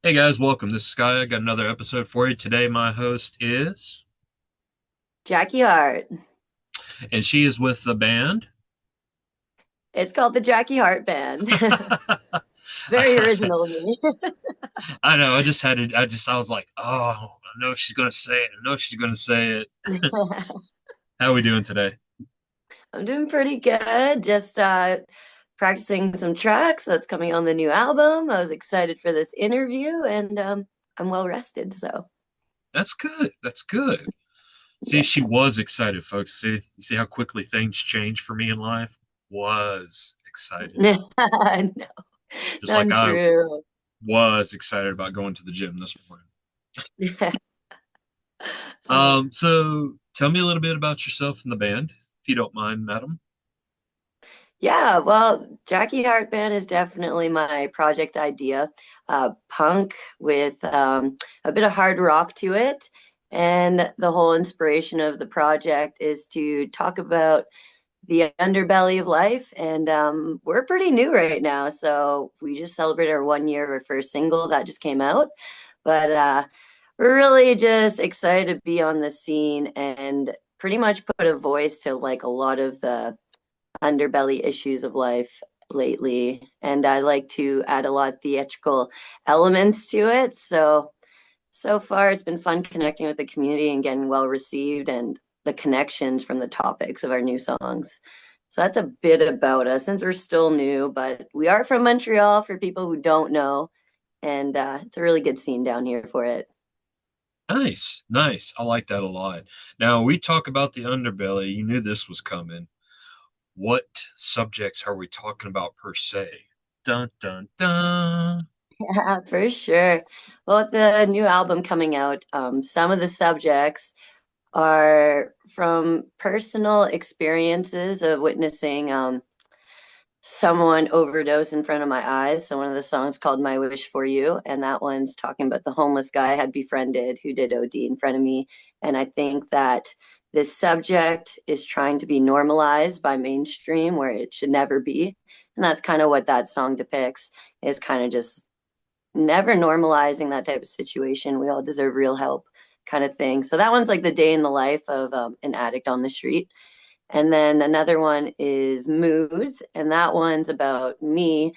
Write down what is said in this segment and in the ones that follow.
Hey guys, welcome. This is Sky. I got another episode for you. Today, my host is, Jackki Harrt. and she is with the band. It's called the Jackki Harrt Band. Very I, original of me. I know. I just had to. I was like, oh, I know she's gonna say it. I know she's gonna say it. How are we doing today? I'm doing pretty good. Just practicing some tracks that's coming on the new album. I was excited for this interview and I'm well rested. So, That's good. That's good. See, yeah. she was excited, folks. See, you see how quickly things change for me in life? Was excited, No, just like I untrue. was excited about going to the gym this morning. So tell me a little bit about yourself and the band, if you don't mind, madam. Yeah, well, Jackki Hartt Band is definitely my project idea. Punk with a bit of hard rock to it. And the whole inspiration of the project is to talk about the underbelly of life. And we're pretty new right now. So we just celebrated our 1 year of our first single that just came out. But we're really just excited to be on the scene and pretty much put a voice to like a lot of the underbelly issues of life lately. And I like to add a lot of theatrical elements to it. So far it's been fun connecting with the community and getting well received and the connections from the topics of our new songs. So that's a bit about us since we're still new, but we are from Montreal for people who don't know. And it's a really good scene down here for it. Nice, nice. I like that a lot. Now, we talk about the underbelly. You knew this was coming. What subjects are we talking about per se? Dun dun dun. Yeah, for sure. Well, with the new album coming out, some of the subjects are from personal experiences of witnessing someone overdose in front of my eyes. So one of the songs called My Wish for You, and that one's talking about the homeless guy I had befriended who did OD in front of me. And I think that this subject is trying to be normalized by mainstream where it should never be. And that's kind of what that song depicts, is kind of just never normalizing that type of situation. We all deserve real help kind of thing. So that one's like the day in the life of an addict on the street. And then another one is moods, and that one's about me,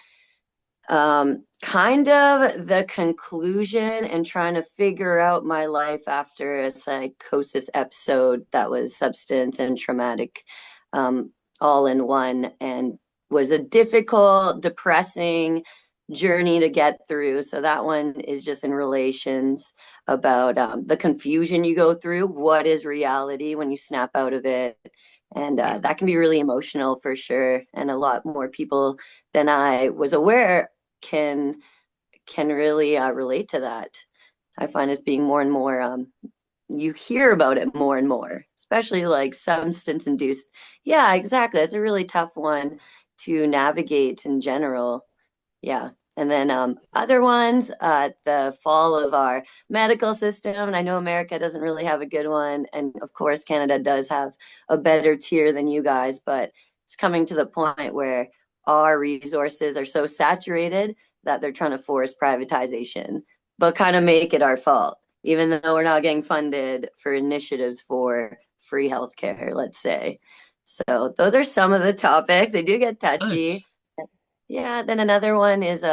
kind of the conclusion and trying to figure out my life after a psychosis episode that was substance and traumatic, all in one, and was a difficult, depressing journey to get through. So that one is just in relations about the confusion you go through. What is reality when you snap out of it? And Yeah. that can be really emotional for sure. And a lot more people than I was aware can can really relate to that. I find it's being more and more you hear about it more and more, especially like substance induced. Yeah, exactly. It's a really tough one to navigate in general. Yeah. And then other ones, the fall of our medical system. And I know America doesn't really have a good one. And of course, Canada does have a better tier than you guys, but it's coming to the point where our resources are so saturated that they're trying to force privatization, but kind of make it our fault, even though we're not getting funded for initiatives for free healthcare, let's say. So those are some of the topics. They do get touchy. Nice. Yeah, then another one is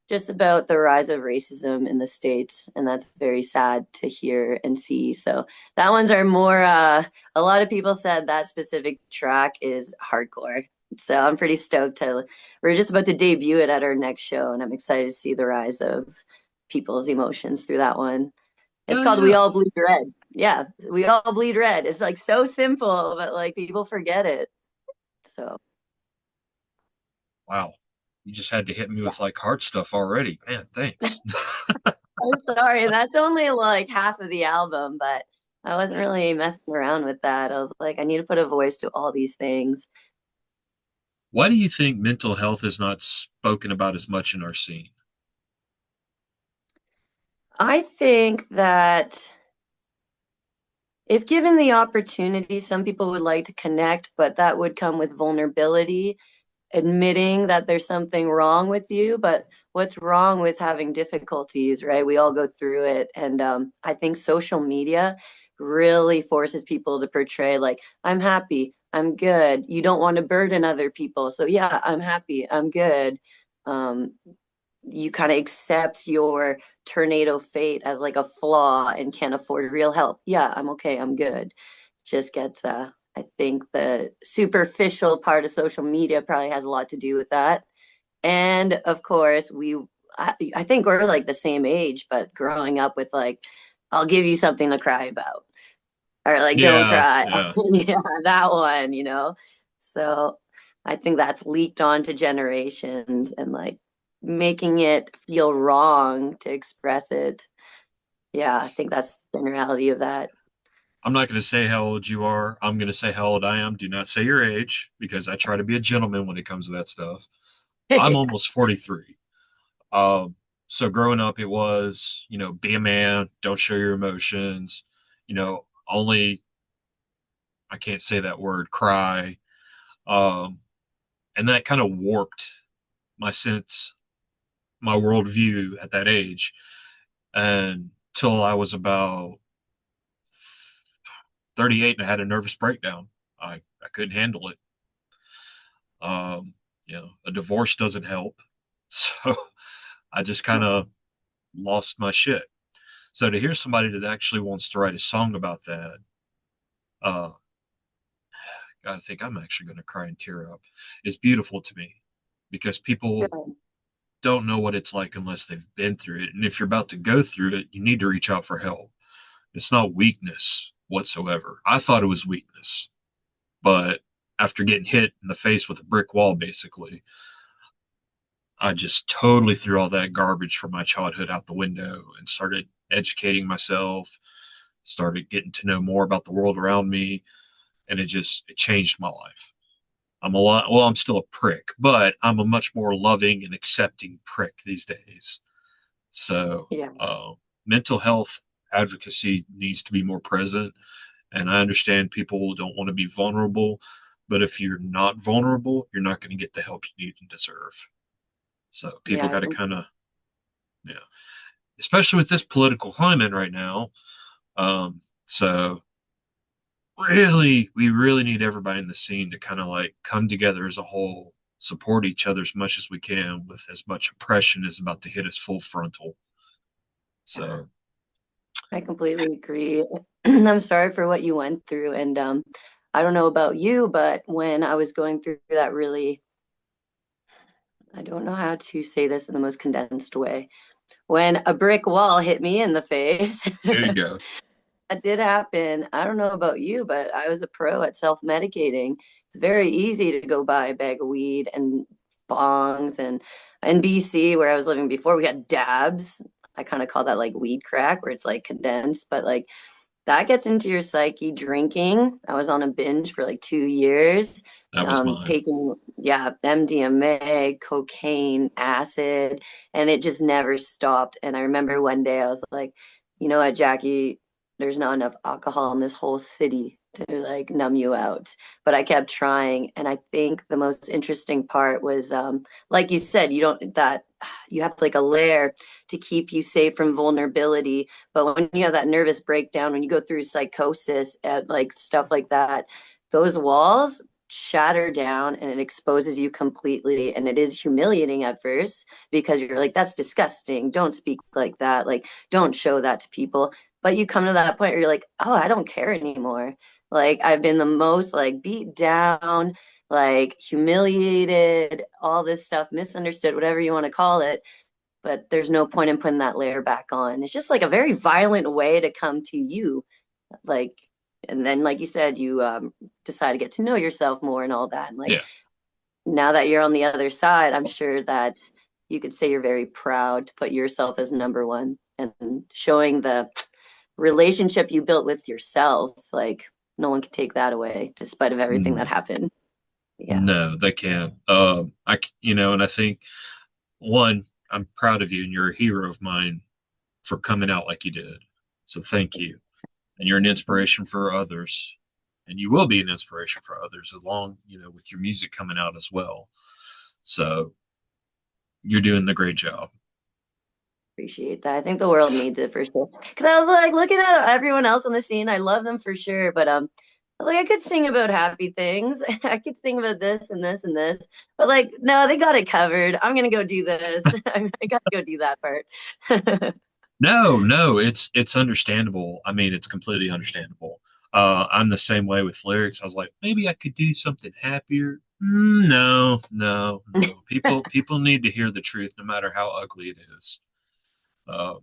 just about the rise of racism in the States, and that's very sad to hear and see. So that ones are more a lot of people said that specific track is hardcore. So I'm pretty stoked to we're just about to debut it at our next show, and I'm excited to see the rise of people's emotions through that one. It's Yeah, called We yeah. All Bleed Red. Yeah, We All Bleed Red. It's like so simple, but like people forget it. So Wow. You just had to hit me with like hard stuff already. Man, thanks. I'm sorry, that's only like half of the album, but I wasn't really messing around with that. I was like, I need to put a voice to all these things. Why do you think mental health is not spoken about as much in our scene? I think that if given the opportunity, some people would like to connect, but that would come with vulnerability. admitting that there's something wrong with you, but what's wrong with having difficulties, right? We all go through it. And I think social media really forces people to portray like, I'm happy, I'm good. You don't want to burden other people. So yeah, I'm happy, I'm good. Um, you kind of accept your tornado fate as like a flaw and can't afford real help. Yeah, I'm okay, I'm good. Just gets I think the superficial part of social media probably has a lot to do with that. And of course, I think we're like the same age, but growing up with like, I'll give you something to cry about, or like, don't Yeah, cry. yeah. Yeah, that one, So I think that's leaked on to generations and like making it feel wrong to express it. Yeah, I think that's the generality of that. I'm not going to say how old you are. I'm going to say how old I am. Do not say your age because I try to be a gentleman when it comes to that stuff. I'm Yeah. almost 43. Um, so growing up, it was, be a man, don't show your emotions, only, I can't say that word, cry. Um, and that kind of warped my sense, my worldview at that age. And till I was about 38 and I had a nervous breakdown. I couldn't handle it. A divorce doesn't help. So I just kind of lost my shit. So to hear somebody that actually wants to write a song about that, uh, I think I'm actually going to cry and tear up. It's beautiful to me because people Good. don't know what it's like unless they've been through it. And if you're about to go through it, you need to reach out for help. It's not weakness whatsoever. I thought it was weakness, but after getting hit in the face with a brick wall, basically, I just totally threw all that garbage from my childhood out the window and started educating myself, started getting to know more about the world around me, and it changed my life. I'm still a prick, but I'm a much more loving and accepting prick these days. So, Yeah. mental health advocacy needs to be more present. And I understand people don't want to be vulnerable, but if you're not vulnerable, you're not going to get the help you need and deserve. So people Yeah. got to kind of, yeah, especially with this political climate right now. So we really need everybody in the scene to kind of like come together as a whole, support each other as much as we can with as much oppression as about to hit us full frontal. Yeah. So I completely agree. I'm sorry for what you went through. And I don't know about you, but when I was going through that really, I don't know how to say this in the most condensed way. When a brick wall hit me in the face, there you go. that did happen. I don't know about you, but I was a pro at self-medicating. It's very easy to go buy a bag of weed and bongs. And in BC, where I was living before, we had dabs. I kind of call that like weed crack, where it's like condensed, but like that gets into your psyche. Drinking, I was on a binge for like 2 years, That was mine. taking, yeah, MDMA, cocaine, acid, and it just never stopped. And I remember one day I was like, you know what, Jackki, there's not enough alcohol in this whole city to like numb you out. But I kept trying. And I think the most interesting part was, like you said, you have like a layer to keep you safe from vulnerability. But when you have that nervous breakdown, when you go through psychosis, like stuff like that, those walls shatter down and it exposes you completely. And it is humiliating at first because you're like, that's disgusting. Don't speak like that. Like, don't show that to people. But you come to that point where you're like, oh, I don't care anymore. Like, I've been the most like beat down, like humiliated, all this stuff, misunderstood, whatever you want to call it, but there's no point in putting that layer back on. It's just like a very violent way to come to you. Like, and then, like you said, you decide to get to know yourself more and all that. And like, Yeah. now that you're on the other side, I'm sure that you could say you're very proud to put yourself as number one and showing the relationship you built with yourself. Like, no one can take that away, despite of everything that happened. Yeah. No, they can't. And I think one, I'm proud of you and you're a hero of mine for coming out like you did. So thank you. And you're an inspiration for others. And you will be an inspiration for others as long, with your music coming out as well. So you're doing the great job. Appreciate that. I think the world needs it for sure. Because I was like looking at everyone else on the scene. I love them for sure, but I was like, I could sing about happy things. I could sing about this and this and this. But like, no, they got it covered. I'm gonna go do this. I gotta go do that part. No, no, it's understandable. I mean, it's completely understandable. I'm the same way with lyrics. I was like, maybe I could do something happier. No, no, no. People need to hear the truth, no matter how ugly it is, um,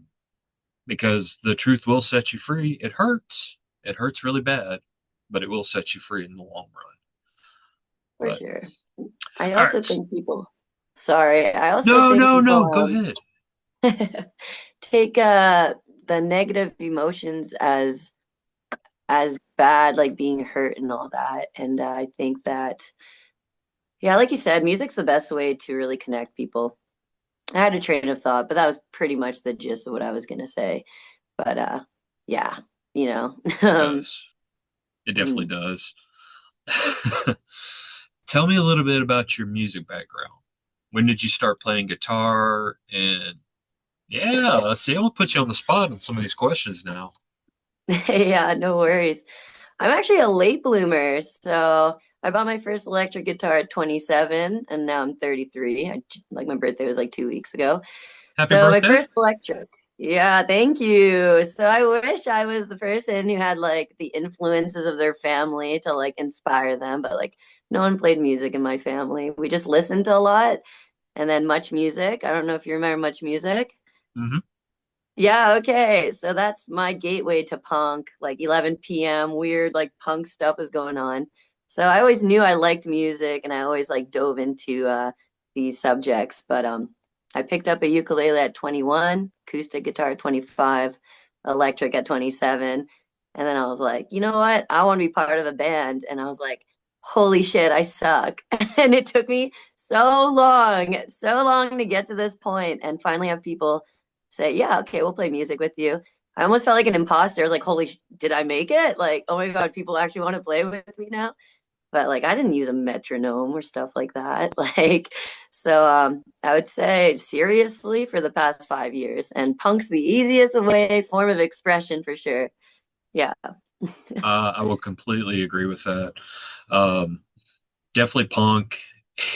because the truth will set you free. It hurts. It hurts really bad, but it will set you free in the long run. For But sure. I all also right, think people, sorry, I also no, think no, no. Go people ahead. take the negative emotions as bad, like being hurt and all that. And I think that, yeah, like you said, music's the best way to really connect people. I had a train of thought, but that was pretty much the gist of what I was gonna say. But yeah, you know. It does. It definitely Mm. does. Tell me a little bit about your music background. When did you start playing guitar? And yeah, see, I'm gonna put you on the spot on some of these questions now. Yeah, no worries. I'm actually a late bloomer, so I bought my first electric guitar at 27, and now I'm 33. Like my birthday was like 2 weeks ago. Happy So my birthday. first electric. Yeah, thank you. So I wish I was the person who had like the influences of their family to like inspire them, but like no one played music in my family. We just listened to a lot and then Much Music. I don't know if you remember Much Music. Hmm. Yeah, okay. So that's my gateway to punk, like 11 p.m. weird like punk stuff was going on. So I always knew I liked music and I always like dove into these subjects, but I picked up a ukulele at 21, acoustic guitar at 25, electric at 27, and then I was like, you know what? I want to be part of a band, and I was like, holy shit, I suck. And it took me so long to get to this point and finally have people say, yeah, okay, we'll play music with you. I almost felt like an imposter. I was like, holy, did I make it? Like, oh my God, people actually want to play with me now. But like, I didn't use a metronome or stuff like that. Like, so I would say seriously for the past 5 years. And punk's the easiest way form of expression for sure. Yeah. I will completely agree with that. Um, Definitely punk.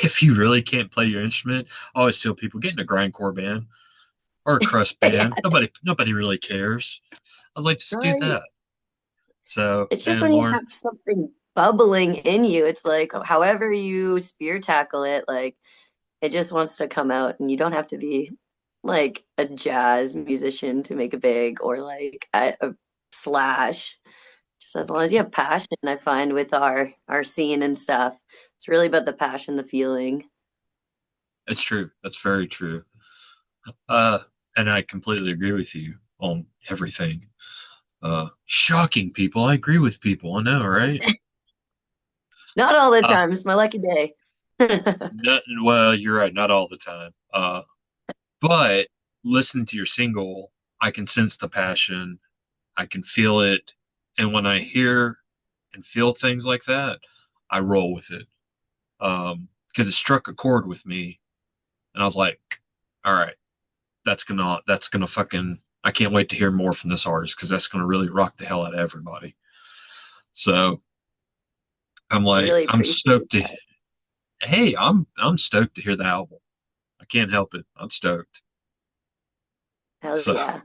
If you really can't play your instrument, I always tell people get in a grindcore band or a crust Yeah, band. Nobody really cares. I was like, just do right. that. So, It's just and when you Lauren, have something bubbling in you, it's like however you spear tackle it, like it just wants to come out, and you don't have to be like a jazz musician to make it big or like a Slash. Just as long as you have passion, I find with our scene and stuff, it's really about the passion, the feeling. it's true. That's very true. Uh, and I completely agree with you on everything. Shocking people. I agree with people. I know, right? Not all the Uh, time. It's my lucky day. well, you're right. Not all the time. But listening to your single, I can sense the passion. I can feel it. And when I hear and feel things like that, I roll with it. Because it struck a chord with me. And I was like, all right, that's gonna fucking, I can't wait to hear more from this artist because that's gonna really rock the hell out of everybody. So I'm I like, really I'm appreciate stoked to, that. hey, I'm stoked to hear the album. I can't help it. I'm stoked. Hell So yeah.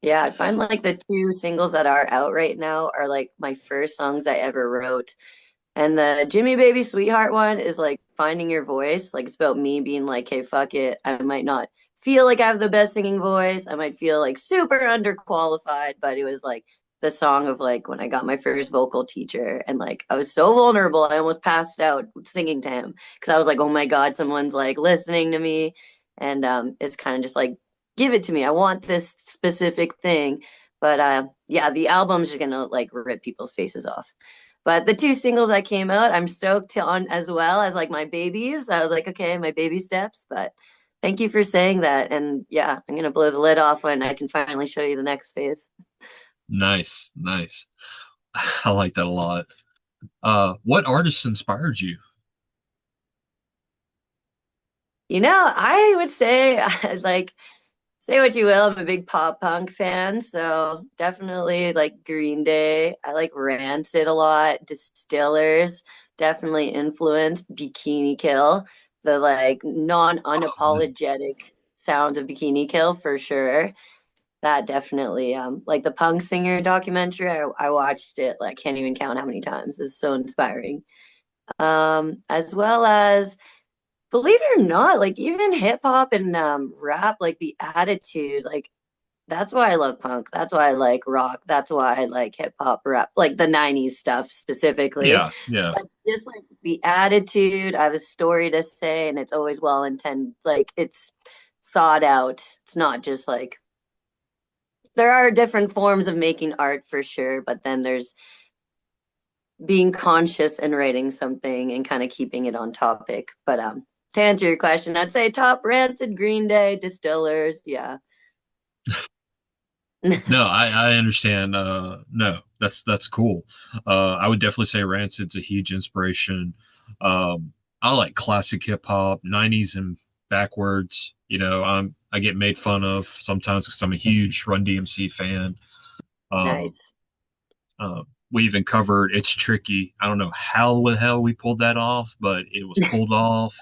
Yeah, I find like the two singles that are out right now are like my first songs I ever wrote. And the Jimmy Baby Sweetheart one is like finding your voice. Like it's about me being like, hey, fuck it. I might not feel like I have the best singing voice. I might feel like super underqualified, but it was like the song of like when I got my first vocal teacher and like I was so vulnerable. I almost passed out singing to him because I was like, oh my God, someone's like listening to me. And it's kind of just like, give it to me. I want this specific thing. But yeah, the album's just gonna like rip people's faces off. But the two singles that came out, I'm stoked on as well as like my babies. I was like, okay, my baby steps. But thank you for saying that. And yeah, I'm gonna blow the lid off when I can finally show you the next phase. nice, nice. I like that a lot. What artists inspired you? I would say like say what you will, I'm a big pop punk fan, so definitely like Green Day. I like Rancid a lot. Distillers definitely influenced Bikini Kill, the like Oh, non-unapologetic sounds of Bikini Kill for sure. That definitely like the punk singer documentary, I watched it like can't even count how many times. It's so inspiring. As well as believe it or not, like even hip hop and rap, like the attitude, like that's why I love punk. That's why I like rock. That's why I like hip hop rap, like the 90s stuff specifically. yeah, yeah. Like just like the attitude, I have a story to say, and it's always well intended. Like it's thought out. It's not just like there are different forms of making art for sure, but then there's being conscious and writing something and kind of keeping it on topic. But to answer your question, I'd say top Rancid, Green Day, Distillers, yeah. No, I understand. No, that's cool. I would definitely say Rancid's a huge inspiration. I like classic hip hop, 90s and backwards. I get made fun of sometimes because I'm a huge Run DMC fan. Uh, Nice. we even covered It's Tricky. I don't know how the hell we pulled that off, but it was pulled off.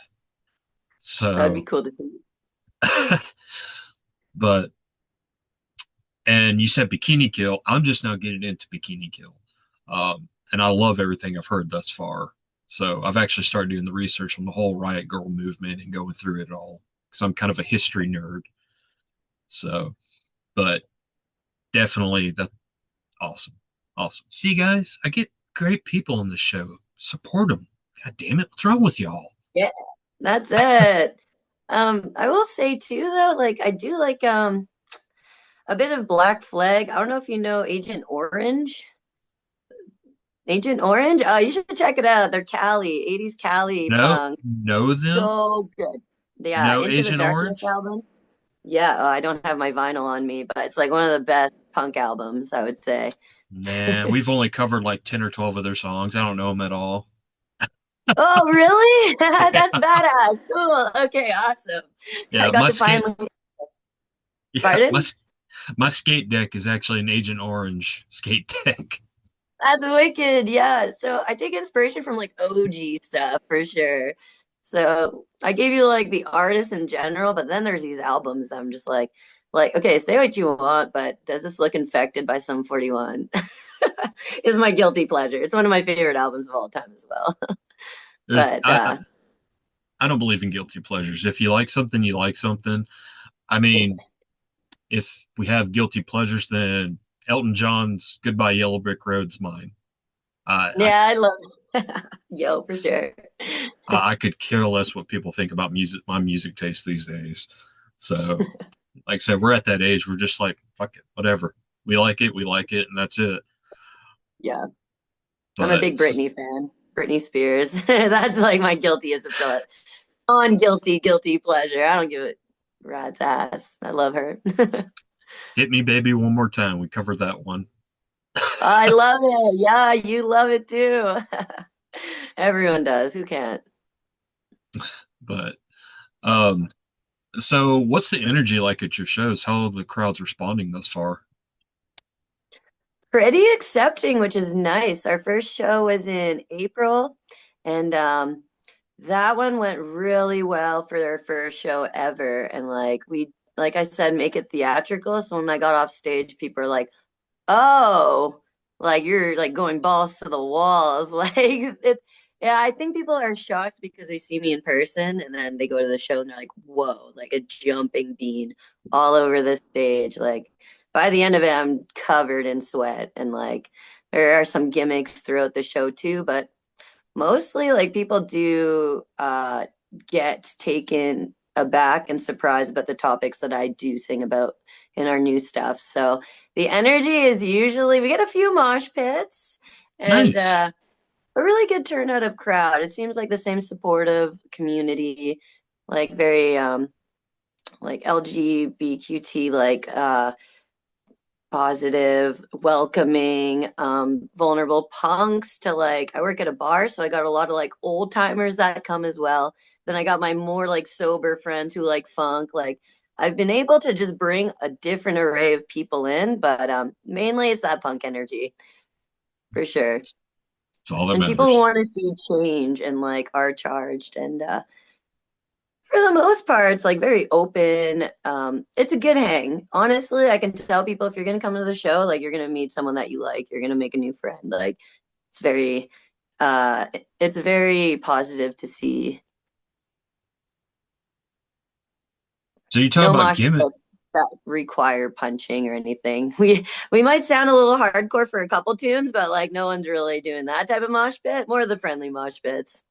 That'd be So, cool to see. but and you said Bikini Kill. I'm just now getting into Bikini Kill. And I love everything I've heard thus far. So I've actually started doing the research on the whole Riot Girl movement and going through it all because I'm kind of a history nerd. So, but definitely that's awesome. Awesome. See, guys, I get great people on this show. Support them. God damn it. What's wrong with y'all? Yeah, that's it. I will say too though, like I do like a bit of Black Flag. I don't know if you know Agent Orange. Agent Orange? You should check it out. They're Cali, 80s Cali No, punk. know them? So good. Yeah, No Into the Agent Darkness Orange? album. Yeah, I don't have my vinyl on me, but it's like one of the best punk albums, I would say. Nah, we've only covered like 10 or 12 of their songs. I don't know them at all. Oh, really? That's Yeah. badass. Cool. Okay, awesome. I Yeah, got to finally, yeah, pardon? my skate deck is actually an Agent Orange skate deck. That's wicked. Yeah. So I take inspiration from like OG stuff for sure. So I gave you like the artists in general, but then there's these albums that I'm just like, okay, say what you want, but does this look infected by some 41? Is my guilty pleasure. It's one of my favorite albums of all time as well. There's But I don't believe in guilty pleasures. If you like something, you like something. I mean, if we have guilty pleasures, then Elton John's "Goodbye Yellow Brick Road's mine. I yeah, I love it. Yo, for sure. I could care less what people think about music, my music taste these days. So, like I said, we're at that age. We're just like, fuck it, whatever. We like it, and that's it. Yeah. I'm a But big Britney fan. Britney Spears. That's like my guiltiest of non-guilty guilty pleasure. I don't give a rat's ass. I love her. Hit Me Baby One More Time. We covered that one. I love it. Yeah, you love it too. Everyone does. Who can't? But um, so what's the energy like at your shows? How are the crowds responding thus far? Pretty accepting, which is nice. Our first show was in April, and that one went really well for their first show ever. And like I said, make it theatrical. So when I got off stage, people are like, oh, like you're like going balls to the walls. Like yeah, I think people are shocked because they see me in person and then they go to the show and they're like, whoa, like a jumping bean all over the stage. Like by the end of it, I'm covered in sweat and like there are some gimmicks throughout the show too, but mostly like people do get taken aback and surprised about the topics that I do sing about in our new stuff. So the energy is usually we get a few mosh pits and Nice. a really good turnout of crowd. It seems like the same supportive community, like very like LGBTQT positive, welcoming, vulnerable punks to like I work at a bar, so I got a lot of like old timers that come as well. Then I got my more like sober friends who like funk. Like I've been able to just bring a different array of people in, but mainly it's that punk energy for sure. It's all that And people matters. want to see change and like are charged. And for the most part, it's like very open. It's a good hang. Honestly, I can tell people if you're gonna come to the show, like you're gonna meet someone that you like, you're gonna make a new friend. Like it's very uh it's very positive to see. So you talk No about mosh gimmick. pits that require punching or anything. We might sound a little hardcore for a couple tunes, but like no one's really doing that type of mosh pit. More of the friendly mosh pits.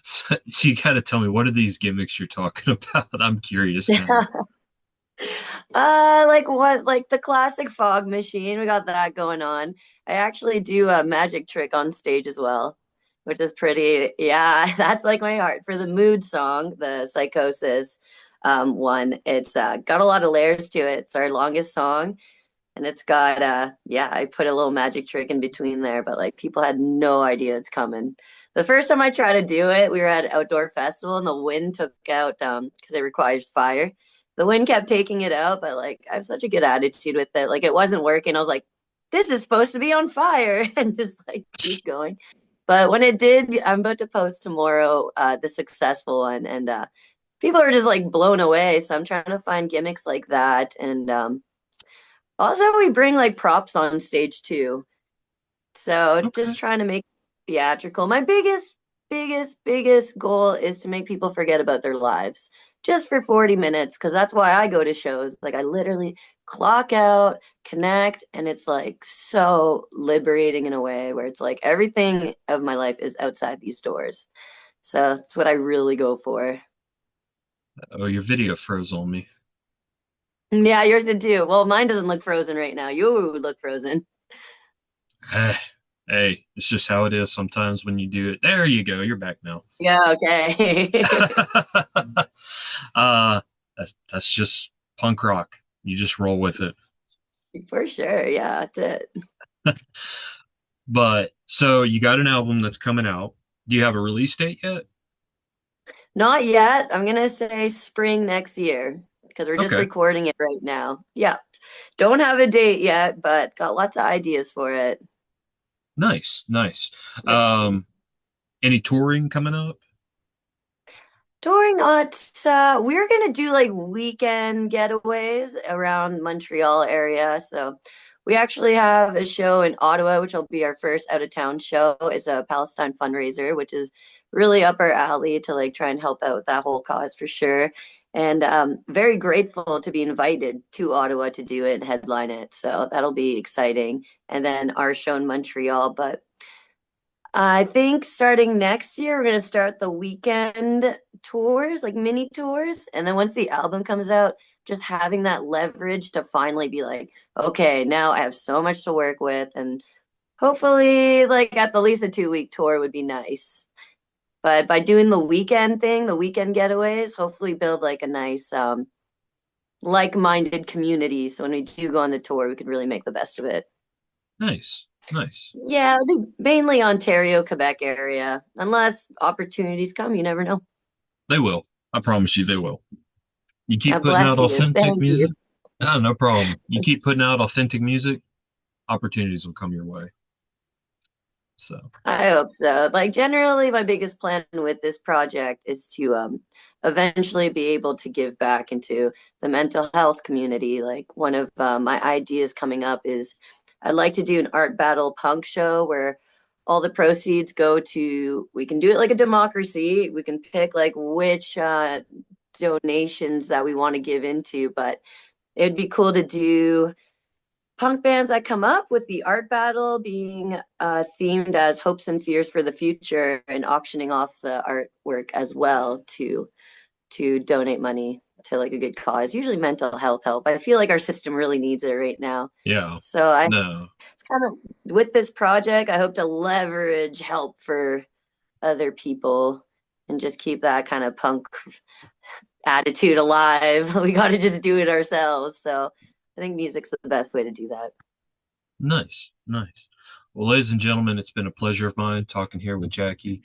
So you got to tell me, what are these gimmicks you're talking about? I'm curious now. Like what, like the classic fog machine. We got that going on. I actually do a magic trick on stage as well, which is pretty, yeah, that's like my heart for the mood song, the psychosis one. It's got a lot of layers to it. It's our longest song, and it's got yeah, I put a little magic trick in between there, but like people had no idea it's coming. The first time I tried to do it, we were at an outdoor festival and the wind took out because it requires fire. The wind kept taking it out, but like I have such a good attitude with it. Like it wasn't working. I was like, this is supposed to be on fire and just like keep going. But when it did, I'm about to post tomorrow the successful one, and people are just like blown away. So I'm trying to find gimmicks like that, and also, we bring like props on stage too. So Okay. just trying to make it theatrical. My biggest goal is to make people forget about their lives just for 40 minutes because that's why I go to shows. Like I literally clock out, connect, and it's like so liberating in a way where it's like everything of my life is outside these doors. So that's what I really go for. Oh, your video froze on me. Yeah, yours did too. Well, mine doesn't look frozen right now. You look frozen. Eh, hey, it's just how it is sometimes when you do it. There you go. You're back now. Yeah, okay. uh, that's just punk rock. You just roll with it. For sure. Yeah, that's it. But so you got an album that's coming out. Do you have a release date yet? Not yet. I'm gonna say spring next year because we're just Okay. recording it right now. Yeah. Don't have a date yet, but got lots of ideas for it. Nice, nice. Yep. Um, any touring coming up? Touring not we're gonna do like weekend getaways around Montreal area. So we actually have a show in Ottawa, which will be our first out of town show. It's a Palestine fundraiser, which is really up our alley to like try and help out with that whole cause for sure. And very grateful to be invited to Ottawa to do it and headline it. So that'll be exciting. And then our show in Montreal. But I think starting next year, we're going to start the weekend tours, like mini tours. And then once the album comes out, just having that leverage to finally be like, okay, now I have so much to work with. And hopefully, like at the least a 2 week tour would be nice. But by doing the weekend thing, the weekend getaways, hopefully build like a nice, like-minded community. So when we do go on the tour, we can really make the best of it. Nice, nice. Yeah, I think mainly Ontario, Quebec area. Unless opportunities come, you never know. They will. I promise you they will. You keep God putting bless out you. authentic Thank you. music. Oh, no problem. You keep putting out authentic music, opportunities will come your way. So, I hope so. Like generally, my biggest plan with this project is to eventually be able to give back into the mental health community. Like one of my ideas coming up is I'd like to do an art battle punk show where all the proceeds go to, we can do it like a democracy. We can pick like which donations that we want to give into, but it'd be cool to do punk bands that come up with the art battle being themed as hopes and fears for the future and auctioning off the artwork as well to donate money to like a good cause, usually mental health help. I feel like our system really needs it right now. yeah. So I No. it's kind of with this project, I hope to leverage help for other people and just keep that kind of punk attitude alive. We got to just do it ourselves. So I think music's the best way to do that. Nice, nice. Well, ladies and gentlemen, it's been a pleasure of mine talking here with Jackki.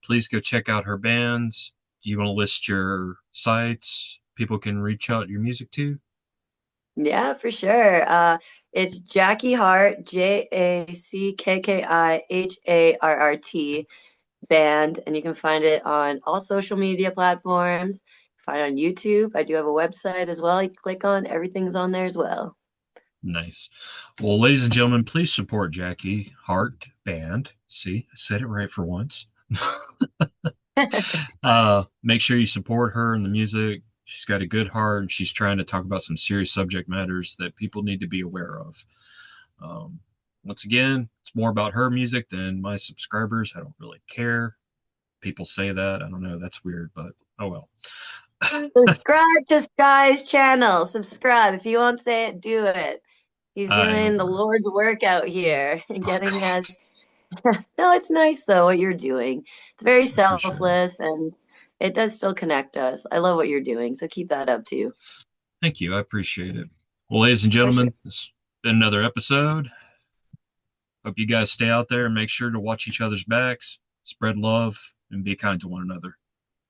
Please go check out her bands. Do you want to list your sites people can reach out your music to? Yeah, for sure. It's Jackki Harrt, JACKKIHARRT band, and you can find it on all social media platforms. Find it on YouTube. I do have a website as well. You can click on everything's on there as well. Nice. Well, ladies and gentlemen, please support Jackki Hartt Band. See, I said it right for once. Make sure you support her in the music. She's got a good heart, and she's trying to talk about some serious subject matters that people need to be aware of. Um, Once again, it's more about her music than my subscribers. I don't really care. People say that. I don't know. That's weird, but oh well. Subscribe to Sky's channel. Subscribe. If you won't say it, do it. He's I doing the will. Lord's work out here and Oh getting God, us. No, it's nice though what you're doing. It's very I appreciate it. selfless and it does still connect us. I love what you're doing, so keep that up too. Thank you. I appreciate it. Well, ladies and For sure. gentlemen, this has been another episode. Hope you guys stay out there and make sure to watch each other's backs, spread love, and be kind to one another.